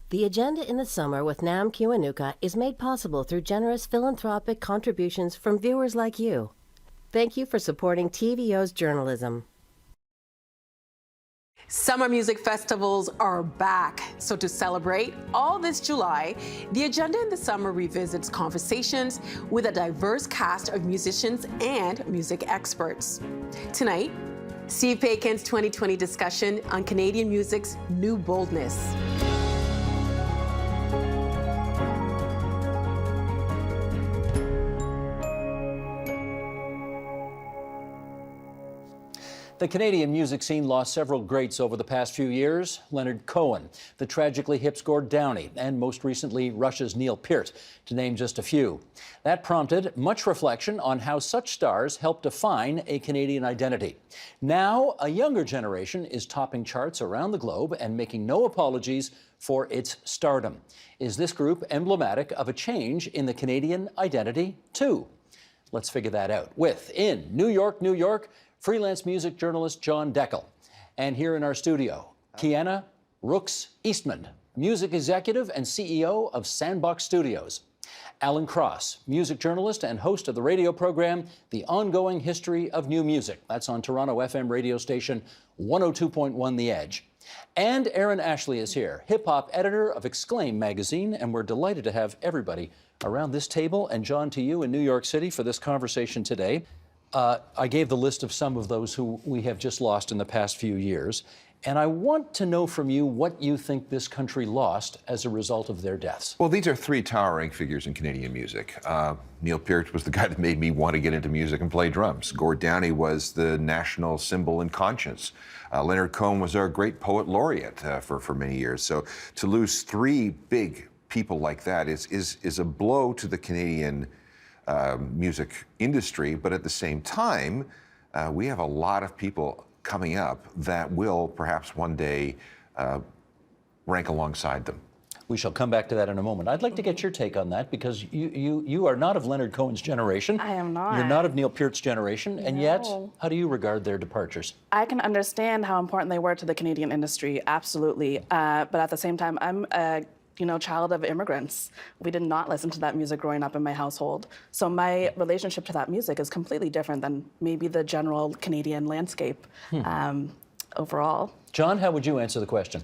The Agenda in the Summer with Nam Kiwanuka is made possible through generous philanthropic contributions from viewers like you. Thank you for supporting TVO's journalism. Summer music festivals are back. So to celebrate all this July, the Agenda in the Summer revisits conversations with a diverse cast of musicians and music experts. Tonight, Steve Paikin's 2020 discussion on Canadian music's new boldness. The Canadian music scene lost several greats over the past few years. Leonard Cohen, the tragically hip's Gord Downie, and most recently Rush's Neil Peart, to name just a few. That prompted much reflection on how such stars help define a Canadian identity. Now, a younger generation is topping charts around the globe and making no apologies for its stardom. Is this group emblematic of a change in the Canadian identity, too? Let's figure that out with, in New York, freelance music journalist John Deckel. And here in our studio, Kiana Rooks Eastman, music executive and CEO of Sandbox Studios. Alan Cross, music journalist and host of the radio program, The Ongoing History of New Music. That's on Toronto FM radio station 102.1 The Edge. And Aaron Ashley is here, hip-hop editor of Exclaim magazine, and we're delighted to have everybody around this table, and John, to you in New York City for this conversation today. I gave the list of some of those who we have just lost in the past few years, and I want to know from you what you think this country lost as a result of their deaths. Well, these are three towering figures in Canadian music. Neil Peart was the guy that made me want to get into music and play drums. Gord Downie was the national symbol and conscience. Leonard Cohen was our great poet laureate for many years. So to lose three big people like that is a blow to the Canadian music industry, but at the same time, we have a lot of people coming up that will perhaps one day rank alongside them. We shall come back to that in a moment. I'd like to get your take on that because you are not of Leonard Cohen's generation. I am not. You're not of Neil Peart's generation, and No. yet, how do you regard their departures? I can understand how important they were to the Canadian industry, absolutely. But at the same time, I'm a child of immigrants. We did not listen to that music growing up in my household. So my relationship to that music is completely different than maybe the general Canadian landscape overall. John, how would you answer the question?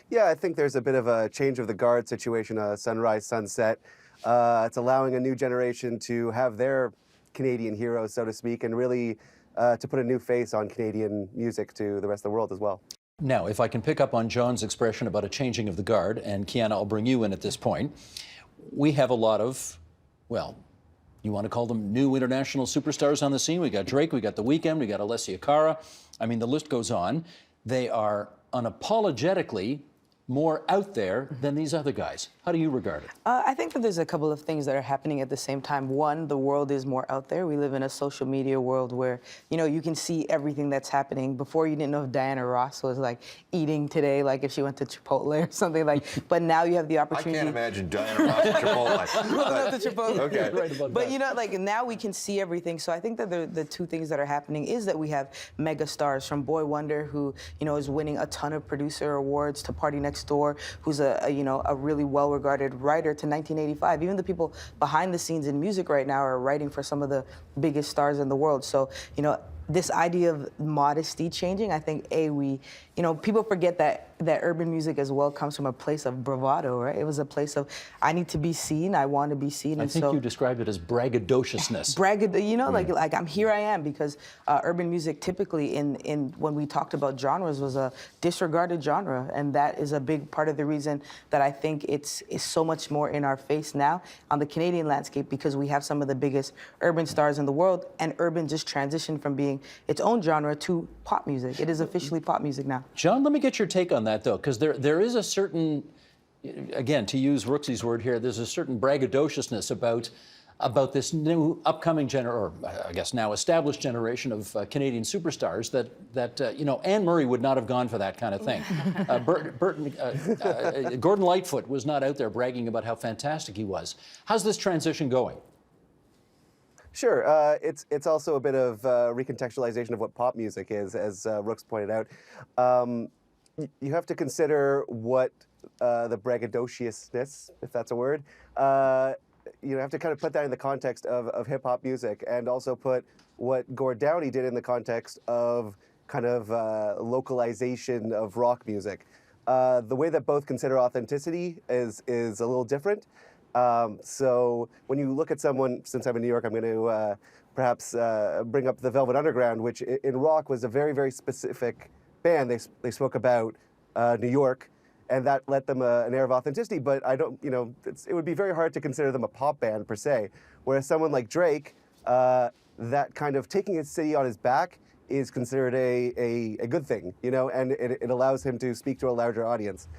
Yeah, I think there's a bit of a change of the guard situation, sunrise, sunset. It's allowing a new generation to have their Canadian heroes, so to speak, and really to put a new face on Canadian music to the rest of the world as well. Now, if I can pick up on John's expression about a changing of the guard, and Kiana, I'll bring you in at this point. We have a lot of, well, you want to call them new international superstars on the scene. We got Drake, we got The Weeknd, we got Alessia Cara. I mean, the list goes on. They are unapologetically more out there than these other guys. How do you regard it? I think that there's a couple of things that are happening at the same time. One, the world is more out there. We live in a social media world where, you can see everything that's happening. Before, you didn't know if Diana Ross was like eating today, like if she went to Chipotle or something like, but now you have the opportunity. I can't imagine Diana Ross at Chipotle. Not the Chipotle. Okay. Right about But that. like now we can see everything. So I think that the two things that are happening is that we have mega stars from Boy Wonder, who is winning a ton of producer awards, to Party Next Door, who's a really well-regarded writer, to 1985. Even the people behind the scenes in music right now are writing for some of the biggest stars in the world. So this idea of modesty changing, I think people forget that urban music as well comes from a place of bravado, right? It was a place of, I need to be seen, I want to be seen. I think you described it as braggadociousness. Like here I am, because urban music typically in when we talked about genres was a disregarded genre, and that is a big part of the reason that I think it's so much more in our face now on the Canadian landscape, because we have some of the biggest urban stars in the world, and urban just transitioned from being its own genre to pop music. It is officially pop music now. John, let me get your take on that, though, because there is a certain, again, to use Rooksy's word here, there's a certain braggadociousness about this new upcoming or I guess now established generation of Canadian superstars that Anne Murray would not have gone for that kind of thing. Gordon Lightfoot was not out there bragging about how fantastic he was. How's this transition going? Sure, it's also a bit of recontextualization of what pop music is, as Rooks pointed out. You have to consider what the braggadociousness, if that's a word. You have to kind of put that in the context of hip hop music, and also put what Gord Downie did in the context of kind of localization of rock music. The way that both consider authenticity is a little different. So when you look at someone, since I'm in New York, I'm going to perhaps bring up the Velvet Underground, which in rock was a very, very specific band. They spoke about New York, and that let them an air of authenticity. But I don't, it would be very hard to consider them a pop band per se. Whereas someone like Drake, that kind of taking his city on his back is considered a good thing, and it allows him to speak to a larger audience.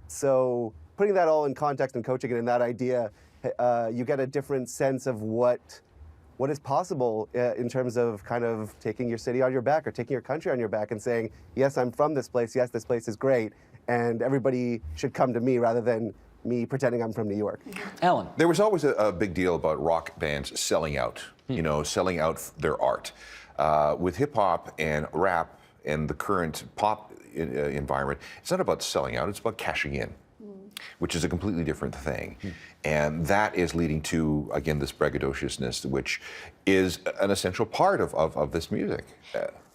So putting that all in context and coaching it in that idea, you get a different sense of what is possible in terms of kind of taking your city on your back or taking your country on your back and saying, yes, I'm from this place, yes, this place is great, and everybody should come to me rather than me pretending I'm from New York. Alan. There was always a big deal about rock bands selling out, selling out their art. With hip hop and rap and the current pop environment, it's not about selling out, it's about cashing in, which is a completely different thing. And that is leading to, again, this braggadociousness, which is an essential part of this music.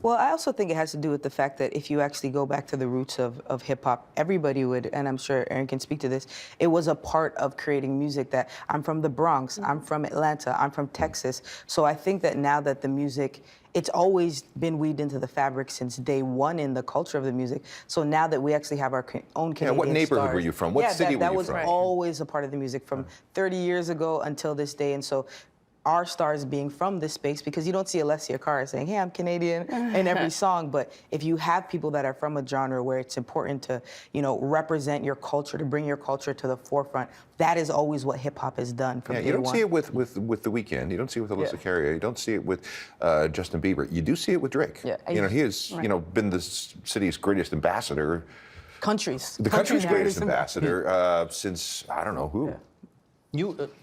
Well, I also think it has to do with the fact that if you actually go back to the roots of hip hop, everybody would, and I'm sure Aaron can speak to this, it was a part of creating music that I'm from the Bronx, I'm from Atlanta, I'm from Texas. So I think that now that the music, it's always been weaved into the fabric since day one in the culture of the music. So now that we actually have our own Canadian what neighborhood stars, were you from? What city were you from? that was always a part of the music from 30 years ago until this day. And so our stars being from this space, because you don't see Alessia Cara saying, hey, I'm Canadian in every song, but if you have people that are from a genre where it's important to, represent your culture, to bring your culture to the forefront, that is always what hip hop has done from day one. You don't see it with The Weeknd, you don't see it with Alyssa Carrier, you don't see it with Justin Bieber. You do see it with Drake. Yeah. He has, been the city's greatest ambassador. The country's greatest ambassador since, I don't know who. Yeah.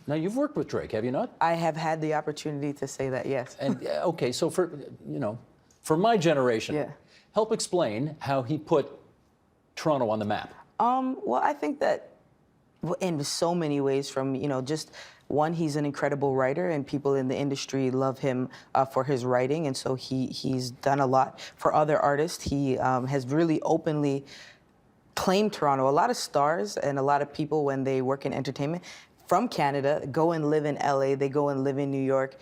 Now you've worked with Drake, have you not? I have had the opportunity to say that, yes. And okay, so for my generation, help explain how he put Toronto on the map. Well, I think that in so many ways, from just one, he's an incredible writer, and people in the industry love him for his writing, and so he's done a lot for other artists. He has really openly claimed Toronto. A lot of stars and a lot of people, when they work in entertainment from Canada, go and live in LA, they go and live in New York.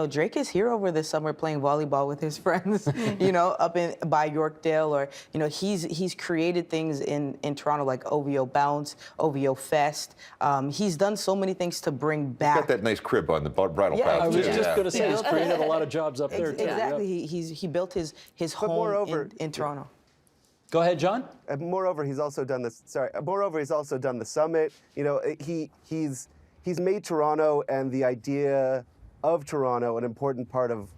Drake is here over this summer playing volleyball with his friends, up by Yorkdale, or, he's created things in Toronto like OVO Bounce, OVO Fest. He's done so many things to bring back. He's got that nice crib on the bridal path. I was just going to say, he's created a lot of jobs up there, too. Exactly, he built his home in Toronto. Go ahead, John. Moreover, he's also done this. Moreover, he's also done the summit. He's made Toronto and the idea of Toronto an important part of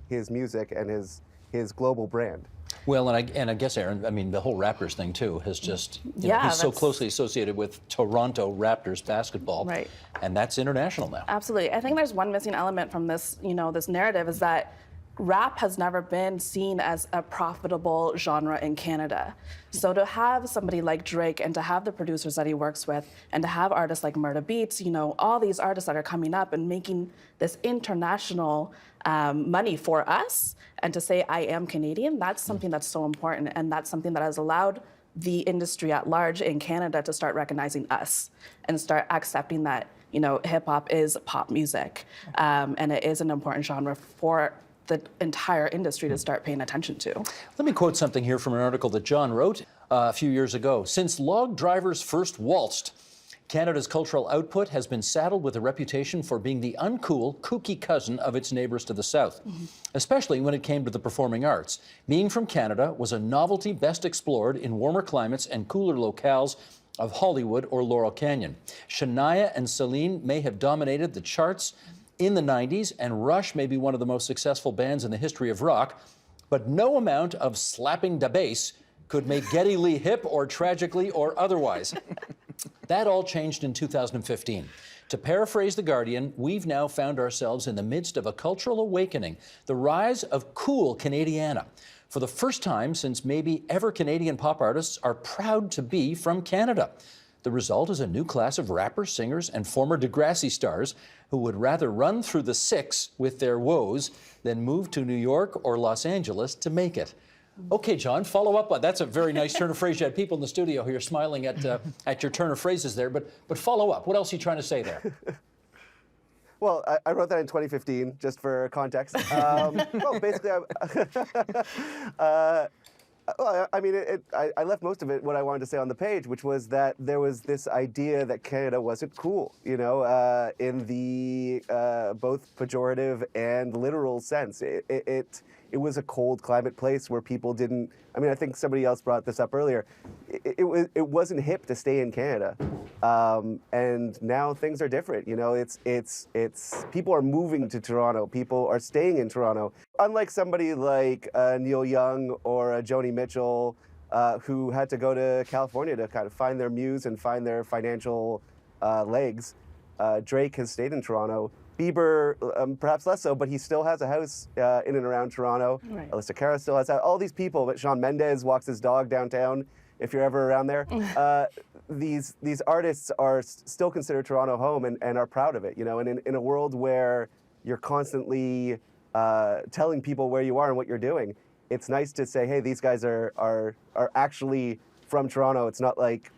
his music and his global brand. Well, and I guess, Aaron, the whole Raptors thing too has just he's so closely associated with Toronto Raptors basketball, Right. And that's international now. Absolutely. I think there's one missing element from this, this narrative is that rap has never been seen as a profitable genre in Canada. So to have somebody like Drake and to have the producers that he works with and to have artists like Murda Beats, all these artists that are coming up and making this international money for us, and to say, I am Canadian, that's something that's so important, and that's something that has allowed the industry at large in Canada to start recognizing us and start accepting that, hip hop is pop music, and it is an important genre for the entire industry to start paying attention to. Let me quote something here from an article that John wrote a few years ago. Since log drivers first waltzed, Canada's cultural output has been saddled with a reputation for being the uncool, kooky cousin of its neighbors to the south, especially when it came to the performing arts. Being from Canada was a novelty best explored in warmer climates and cooler locales of Hollywood or Laurel Canyon. Shania and Celine may have dominated the charts in the 90s, and Rush may be one of the most successful bands in the history of rock, but no amount of slapping da bass could make Geddy Lee hip or tragically or otherwise. That all changed in 2015. To paraphrase The Guardian, we've now found ourselves in the midst of a cultural awakening, the rise of cool Canadiana. For the first time since maybe ever, Canadian pop artists are proud to be from Canada. The result is a new class of rappers, singers, and former Degrassi stars who would rather run through the 6 with their woes than move to New York or Los Angeles to make it. Okay, John, follow up on that's a very nice turn of phrase. You had people in the studio here smiling at your turn of phrases there, but follow up. What else are you trying to say there? Well, I wrote that in 2015, just for context. Well, basically, I mean, I left most of it what I wanted to say on the page, which was that there was this idea that Canada wasn't cool, you know, in the both pejorative and literal sense. It was a cold climate place where people didn't. I mean, I think somebody else brought this up earlier. It wasn't hip to stay in Canada, and now things are different. You know, it's people are moving to Toronto. People are staying in Toronto. Unlike somebody like Neil Young or Joni Mitchell, who had to go to California to kind of find their muse and find their financial legs, Drake has stayed in Toronto. Bieber, perhaps less so, but he still has a house in and around Toronto. Right. Alyssa Cara still has all these people. But Shawn Mendes walks his dog downtown. If you're ever around there, these artists are still considered Toronto home and are proud of it. You know, and in a world where you're constantly telling people where you are and what you're doing, it's nice to say, hey, these guys are actually from Toronto. It's not like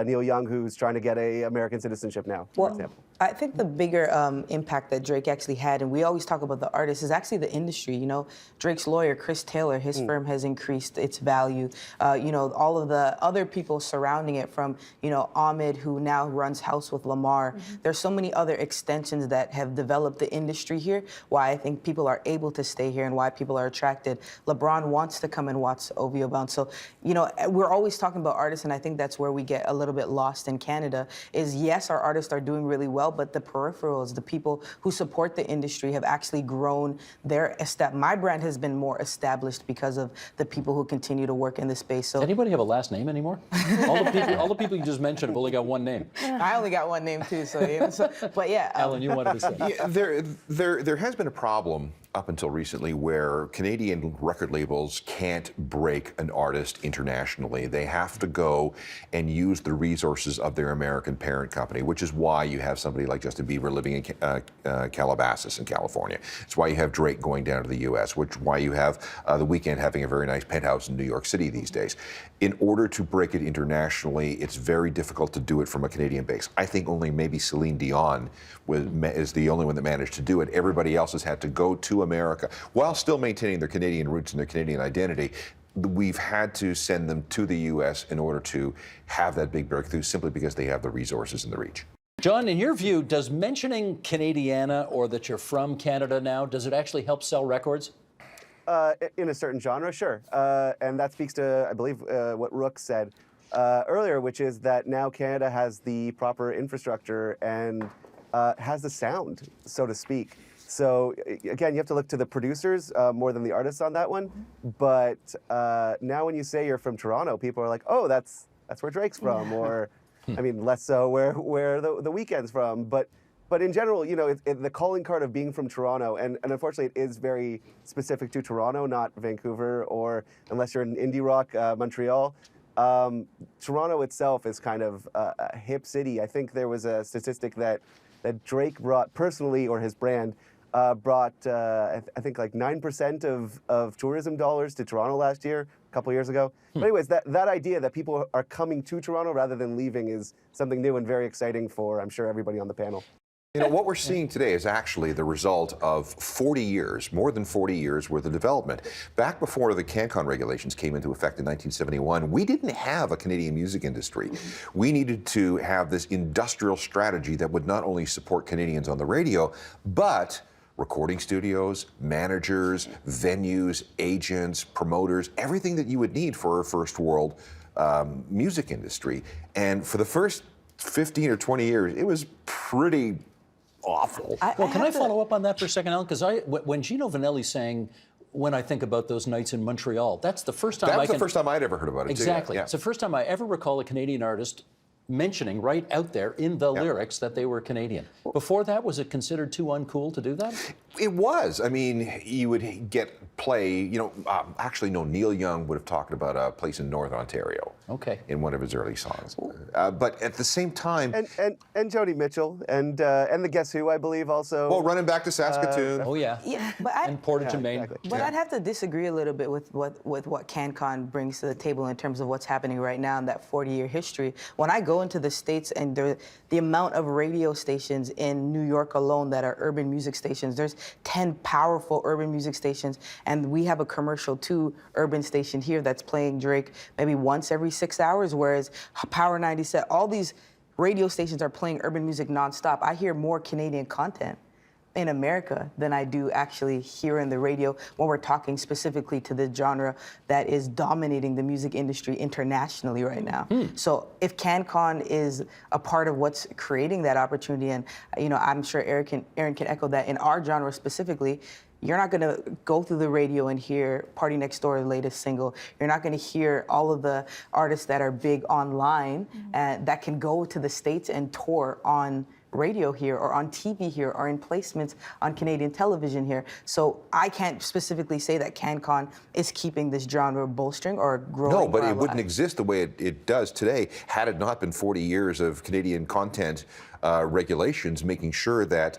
Neil Young, who's trying to get a American citizenship now, for example. I think the bigger impact that Drake actually had, and we always talk about the artist, is actually the industry. You know, Drake's lawyer, Chris Taylor, his firm has increased its value. You know, all of the other people surrounding it, from, you know, Ahmed, who now runs House with Lamar. There's so many other extensions that have developed the industry here, why I think people are able to stay here and why people are attracted. LeBron wants to come and watch OVO Bound. So, you know, we're always talking about artists, and I think that's where we get a little bit lost in Canada, is yes, our artists are doing really well, but the peripherals, the people who support the industry, have actually grown their my brand has been more established because of the people who continue to work in the space. So Does anybody have a last name anymore? all the people you just mentioned have only got one name. I only got one name too, so, you know, but yeah. Alan, you wanted to say. Yeah, there has been a problem up until recently where Canadian record labels can't break an artist internationally. They have to go and use the resources of their American parent company, which is why you have somebody like Justin Bieber living in Calabasas in California. It's why you have Drake going down to the U.S., why you have The Weeknd having a very nice penthouse in New York City these days. In order to break it internationally, it's very difficult to do it from a Canadian base. I think only maybe Celine Dion is the only one that managed to do it. Everybody else has had to go to America while still maintaining their Canadian roots and their Canadian identity. We've had to send them to the U.S. in order to have that big breakthrough, simply because they have the resources and the reach. John, in your view, does mentioning Canadiana or that you're from Canada now, does it actually help sell records? In a certain genre, sure. And that speaks to, I believe, what Rook said earlier, which is that now Canada has the proper infrastructure and has the sound, so to speak. So again, you have to look to the producers more than the artists on that one. But now when you say you're from Toronto, people are like, oh, that's where Drake's from, or I mean, less so where the Weeknd's from. But in general, you know, the calling card of being from Toronto, and unfortunately it is very specific to Toronto, not Vancouver, or unless you're in indie rock, Montreal. Toronto itself is kind of a hip city. I think there was a statistic that Drake brought personally, or his brand, brought, I think, like 9% of tourism dollars to Toronto last year, a couple years ago. But anyways, that idea that people are coming to Toronto rather than leaving is something new and very exciting for, I'm sure, everybody on the panel. You know, what we're seeing today is actually the result of 40 years, more than 40 years worth of development. Back before the CanCon regulations came into effect in 1971, we didn't have a Canadian music industry. We needed to have this industrial strategy that would not only support Canadians on the radio, but recording studios, managers, venues, agents, promoters, everything that you would need for a first world music industry. And for the first 15 or 20 years, it was pretty awful. Well, can I follow up on that for a second, Alan? Because when Gino Vanelli sang "When I Think About Those Nights in Montreal," that's the first time that was the first time I'd ever heard about it. Exactly. Too, yeah. It's the first time I ever recall a Canadian artist mentioning right out there in the lyrics that they were Canadian. Before that, was it considered too uncool to do that? It was. I mean, you would get play, actually, no, Neil Young would have talked about a place in Northern Ontario. Okay. In one of his early songs. But at the same time. And Joni Mitchell and the Guess Who, I believe, also. Well, running back to Saskatoon. Oh, yeah. Yeah, but And Portage and Maine. exactly. But I'd have to disagree a little bit with what CanCon brings to the table in terms of what's happening right now in that 40-year history. When I go into the States and the amount of radio stations in New York alone that are urban music stations, there's 10 powerful urban music stations, and we have a commercial 2 urban station here that's playing Drake maybe once every 6 hours, whereas Power 97, all these radio stations are playing urban music nonstop. I hear more Canadian content in America than I do actually here in the radio when we're talking specifically to the genre that is dominating the music industry internationally right now. So if CanCon is a part of what's creating that opportunity, and I'm sure Aaron can echo that in our genre specifically, you're not going to go through the radio and hear Party Next Door's latest single. You're not going to hear all of the artists that are big online that can go to the States and tour on radio here or on TV here or in placements on Canadian television here. So I can't specifically say that CanCon is keeping this genre bolstering or growing. No, but or it wouldn't alive. exist the way it does today had it not been 40 years of Canadian content regulations making sure that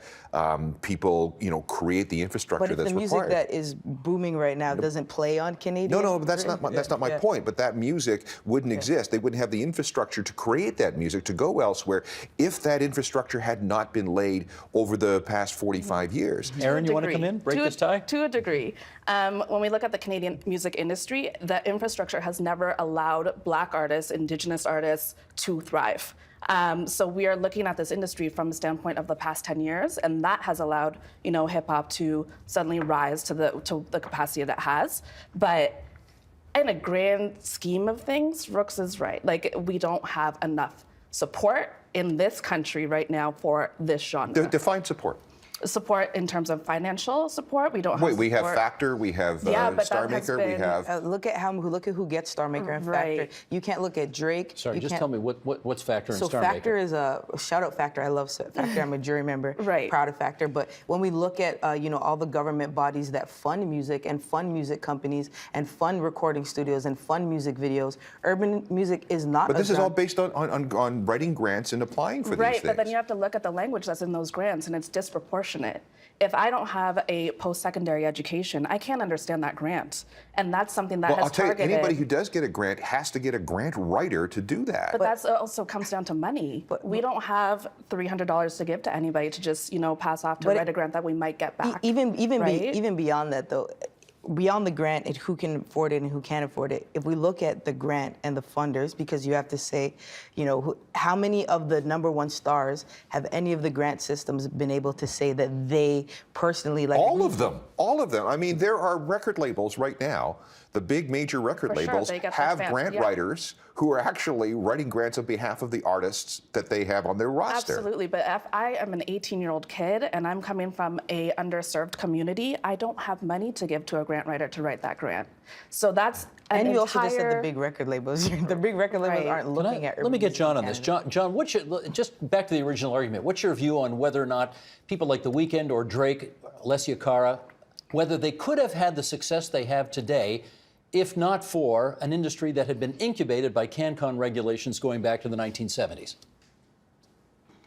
people, create the infrastructure But if that's the music required. that is booming right now doesn't play on Canadian, No, but that's not my point. But that music wouldn't exist. They wouldn't have the infrastructure to create that music to go elsewhere if that infrastructure had not been laid over the past 45 years. Aaron, you want to degree. come in, break To a- this tie? To a degree. When we look at the Canadian music industry, the infrastructure has never allowed Black artists, Indigenous artists to thrive. So we are looking at this industry from a standpoint of the past 10 years, and that has allowed, hip hop to suddenly rise to the capacity that it has. But in a grand scheme of things, Rooks is right. Like, we don't have enough support in this country right now for this genre. Define support. Support in terms of financial support. We don't have We have support. Factor, we have Yeah, but that Star has Maker, we been- have. look at who gets Star Maker and Right. Factor. You can't look at Drake. Sorry, you just can't- tell me what's Factor and So Star Factor Maker? is a shout out Factor. I love Factor. I'm a jury member. Right. Proud of Factor. But when we look at all the government bodies that fund music and fund music companies and fund recording studios and fund music videos, urban music is not. But a this is all genre. based on writing grants and applying for these Right, things. but then you have to look at the language that's in those grants, and it's disproportionate. If I don't have a post-secondary education, I can't understand that grant, and that's something that Well, has I'll tell you, targeted. anybody who does get a grant has to get a grant writer to do that. But that also comes down to money. We don't have $300 to give to anybody to just pass off to But write a grant that we might get back. Even right? beyond that though, beyond the grant and who can afford it and who can't afford it, if we look at the grant and the funders, because you have to say, how many of the #1 stars have any of the grant systems been able to say that they personally like? All of them. I mean, there are record labels right now. The big major record For sure, labels they get those have fans, grant yeah. writers who are actually writing grants on behalf of the artists that they have on their roster. Absolutely, but if I am an 18-year-old kid and I'm coming from a underserved community, I don't have money to give to a grant writer to write that grant. So that's an And you also just said the entire- big record labels. The big record labels Right. aren't looking at. Let me urban get music John in on this. Canada. John, what's just back to the original argument. What's your view on whether or not people like The Weeknd or Drake, Alessia Cara, whether they could have had the success they have today if not for an industry that had been incubated by CanCon regulations going back to the 1970s?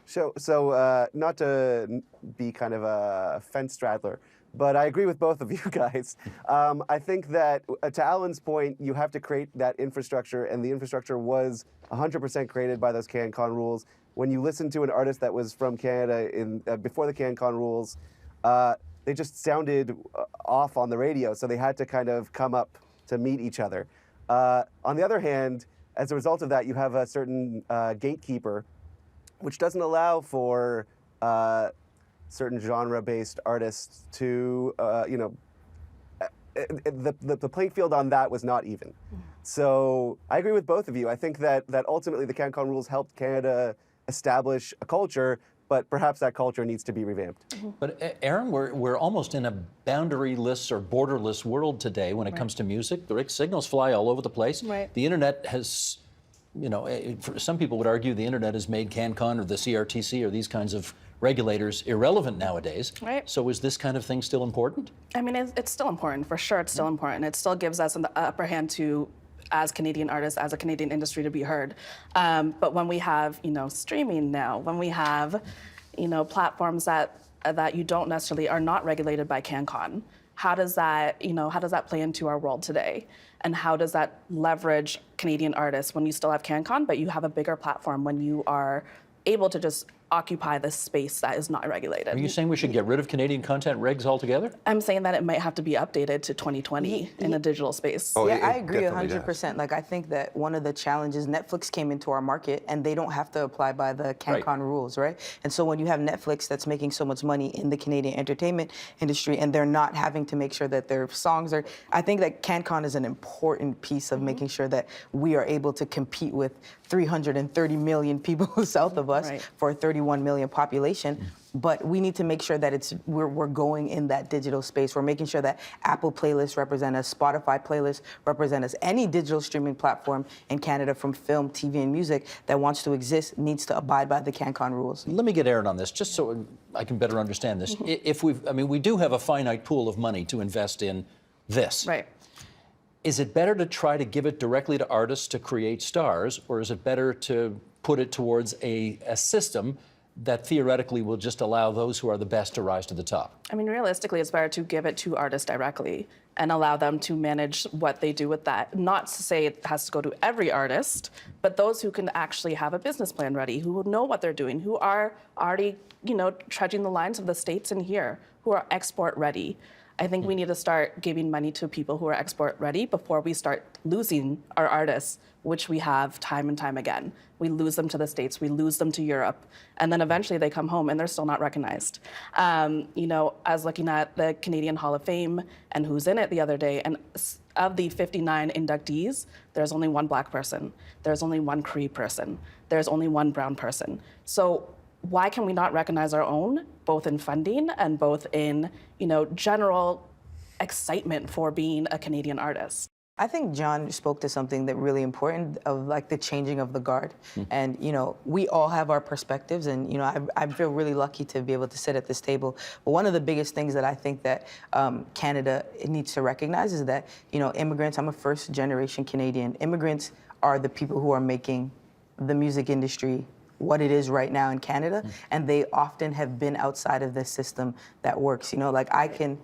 So not to be kind of a fence straddler, but I agree with both of you guys. I think that, to Alan's point, you have to create that infrastructure, and the infrastructure was 100% created by those CanCon rules. When you listen to an artist that was from Canada before the CanCon rules, they just sounded off on the radio, so they had to kind of come up to meet each other. On the other hand, as a result of that, you have a certain gatekeeper, which doesn't allow for certain genre-based artists to, the playing field on that was not even. So I agree with both of you. I think that ultimately the CanCon rules helped Canada establish a culture, but perhaps that culture needs to be revamped. But Aaron, we're almost in a boundaryless or borderless world today when it comes to music. The signals fly all over the place. Right. The internet has some people would argue the internet has made CanCon or the CRTC or these kinds of regulators irrelevant nowadays. Right. So is this kind of thing still important? I mean, it's still important, for sure. It's still important. It still gives us an upper hand to, as Canadian artists, as a Canadian industry, to be heard. But when we have, streaming now, when we have, platforms that you don't necessarily are not regulated by CanCon, how does that play into our world today? And how does that leverage Canadian artists when you still have CanCon, but you have a bigger platform when you are able to just occupy this space that is not regulated? Are you saying we should get rid of Canadian content regs altogether? I'm saying that it might have to be updated to 2020 in a digital space. Oh, Yeah, it I agree definitely 100%. Like, I think that one of the challenges, Netflix came into our market and they don't have to apply by the CanCon rules, right? And so when you have Netflix that's making so much money in the Canadian entertainment industry and they're not having to make sure that their songs are, I think that CanCon is an important piece of making sure that we are able to compete with 330 million people south of us for a 31 million population. But we need to make sure that we're going in that digital space. We're making sure that Apple playlists represent us, Spotify playlists represent us. Any digital streaming platform in Canada, from film, TV, and music that wants to exist needs to abide by the CanCon rules. Let me get Aaron on this, just so I can better understand this. We do have a finite pool of money to invest in this. Right. Is it better to try to give it directly to artists to create stars, or is it better to put it towards a system that theoretically will just allow those who are the best to rise to the top? I mean, realistically, it's better to give it to artists directly and allow them to manage what they do with that. Not to say it has to go to every artist, but those who can actually have a business plan ready, who know what they're doing, who are already, trudging the lines of the States and here, who are export ready. I think we need to start giving money to people who are export ready before we start losing our artists, which we have time and time again. We lose them to the States, we lose them to Europe, and then eventually they come home and they're still not recognized. I was looking at the Canadian Hall of Fame and who's in it the other day, and of the 59 inductees, there's only one Black person, there's only one Cree person, there's only one brown person. So why can we not recognize our own, both in funding and both in, general excitement for being a Canadian artist? I think John spoke to something that really important of like the changing of the guard. And, we all have our perspectives and, I feel really lucky to be able to sit at this table. But one of the biggest things that I think that Canada needs to recognize is that, immigrants, I'm a first generation Canadian. Immigrants are the people who are making the music industry what it is right now in Canada. And they often have been outside of this system that works. I can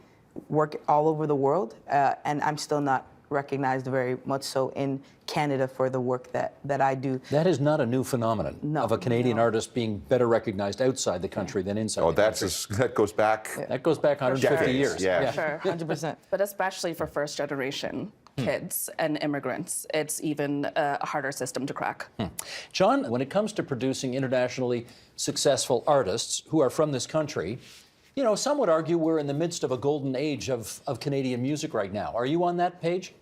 work all over the world and I'm still not recognized very much so in Canada for the work that I do. That is not a new phenomenon of a Canadian artist being better recognized outside the country than inside the country. That goes back. That goes back 150 years. Yeah. Sure. 100%. But especially for first generation kids and immigrants, it's even a harder system to crack. John, when it comes to producing internationally successful artists who are from this country, some would argue we're in the midst of a golden age of Canadian music right now. Are you on that page?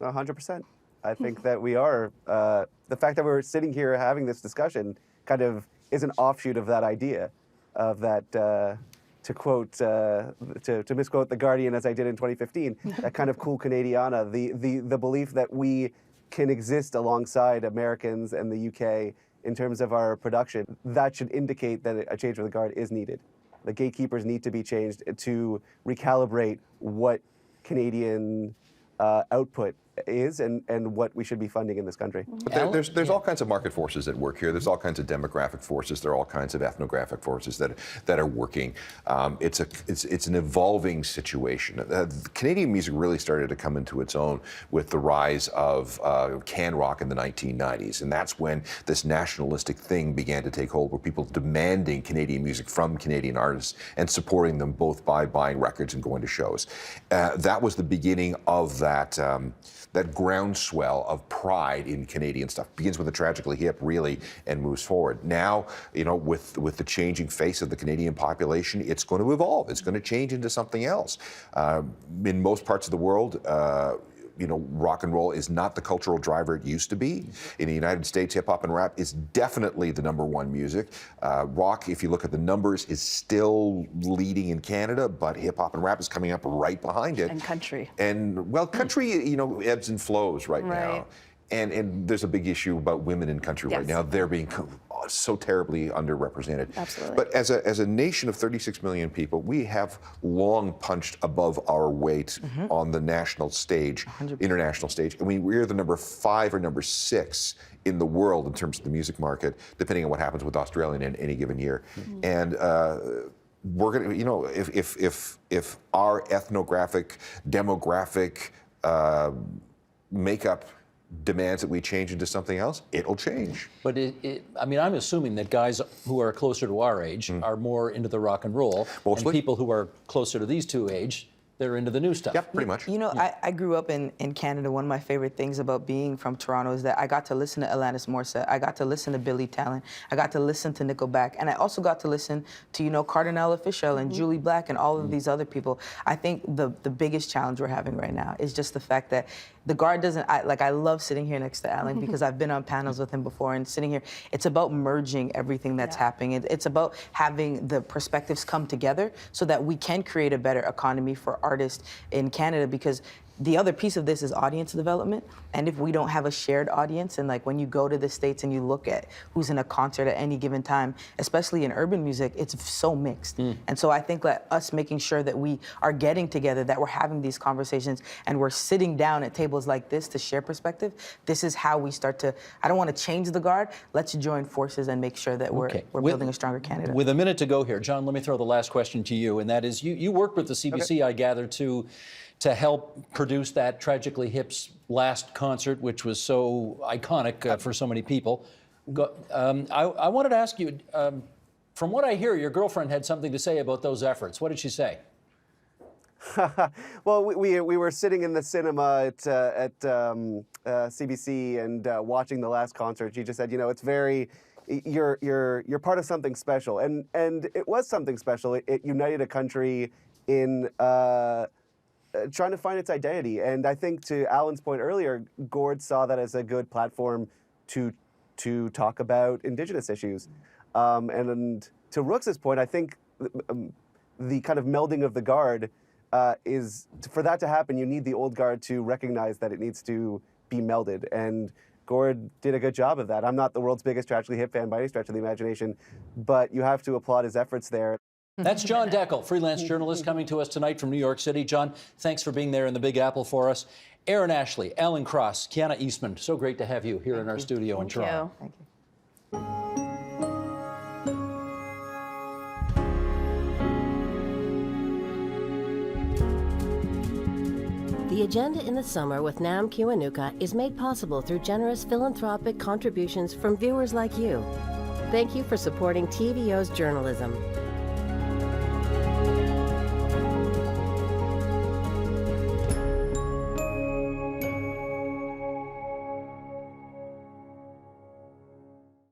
100%. I think that we are. The fact that we're sitting here having this discussion kind of is an offshoot of that idea, of that, to misquote The Guardian as I did in 2015, that kind of cool Canadiana, the belief that we can exist alongside Americans and the UK in terms of our production. That should indicate that a change of the guard is needed. The gatekeepers need to be changed to recalibrate what Canadian output is and what we should be funding in this country. But there's all kinds of market forces at work here. There's all kinds of demographic forces. There are all kinds of ethnographic forces that are working. It's an evolving situation. Canadian music really started to come into its own with the rise of can rock in the 1990s, and that's when this nationalistic thing began to take hold, where people demanding Canadian music from Canadian artists and supporting them both by buying records and going to shows. That was the beginning of that groundswell of pride in Canadian stuff. Begins with the Tragically Hip, really, and moves forward. Now, with the changing face of the Canadian population, it's going to evolve. It's going to change into something else. In most parts of the world, rock and roll is not the cultural driver it used to be. In the United States, hip hop and rap is definitely the #1 music. Rock, if you look at the numbers, is still leading in Canada, but hip hop and rap is coming up right behind it. And country. And country, ebbs and flows right now. And there's a big issue about women in country right Yes. now. They're being so terribly underrepresented. Absolutely. But as a nation of 36 million people, we have long punched above our weight on the national stage, international stage. And we're the number 5 or number 6 in the world in terms of the music market, depending on what happens with Australia in any given year. And we're going to, you know, if our ethnographic, demographic makeup demands that we change into something else, it'll change. But I mean, I'm assuming that guys who are closer to our age are more into the rock and roll, Mostly. and people who are closer to these two age, they're into the new stuff. Yep, pretty much. You know, I grew up in Canada. One of my favorite things about being from Toronto is that I got to listen to Alanis Morissette. I got to listen to Billy Talent. I got to listen to Nickelback. And I also got to listen to, you know, Cardinal Official and Julie Black and all of these other people. I think the biggest challenge we're having right now is just the fact that the Guard doesn't, I love sitting here next to Alan because I've been on panels with him before, and sitting here, it's about merging everything that's happening. It's about having the perspectives come together so that we can create a better economy for artists in Canada, because the other piece of this is audience development. And if we don't have a shared audience, and like when you go to the States and you look at who's in a concert at any given time, especially in urban music, it's so mixed. And so I think that us making sure that we are getting together, that we're having these conversations, and we're sitting down at tables like this to share perspective, this is how we start to, I don't want to change the Guard, let's join forces and make sure that we're building a stronger Canada. With a minute to go here, John, let me throw the last question to you, and that is, you worked with the CBC, I gather, to help produce that Tragically Hip's last concert, which was so iconic for so many people. I wanted to ask you, from what I hear, your girlfriend had something to say about those efforts. What did she say? Well, we were sitting in the cinema at CBC and watching the last concert. She just said, you know, it's very, you're part of something special, and it was something special. It united a country in trying to find its identity. And I think, to Alan's point earlier, Gord saw that as a good platform to talk about Indigenous issues. And to Rooks's point, I think the kind of melding of the Guard is, for that to happen, you need the old Guard to recognize that it needs to be melded. And Gord did a good job of that. I'm not the world's biggest Tragically Hip fan by any stretch of the imagination, but you have to applaud his efforts there. That's John Deckel, freelance journalist, coming to us tonight from New York City. John, thanks for being there in the Big Apple for us. Aaron Ashley, Alan Cross, Kiana Eastman, so great to have you here in our studio in Toronto. Thank you. The Agenda in the Summer with Nam Kiwanuka is made possible through generous philanthropic contributions from viewers like you. Thank you for supporting TVO's journalism.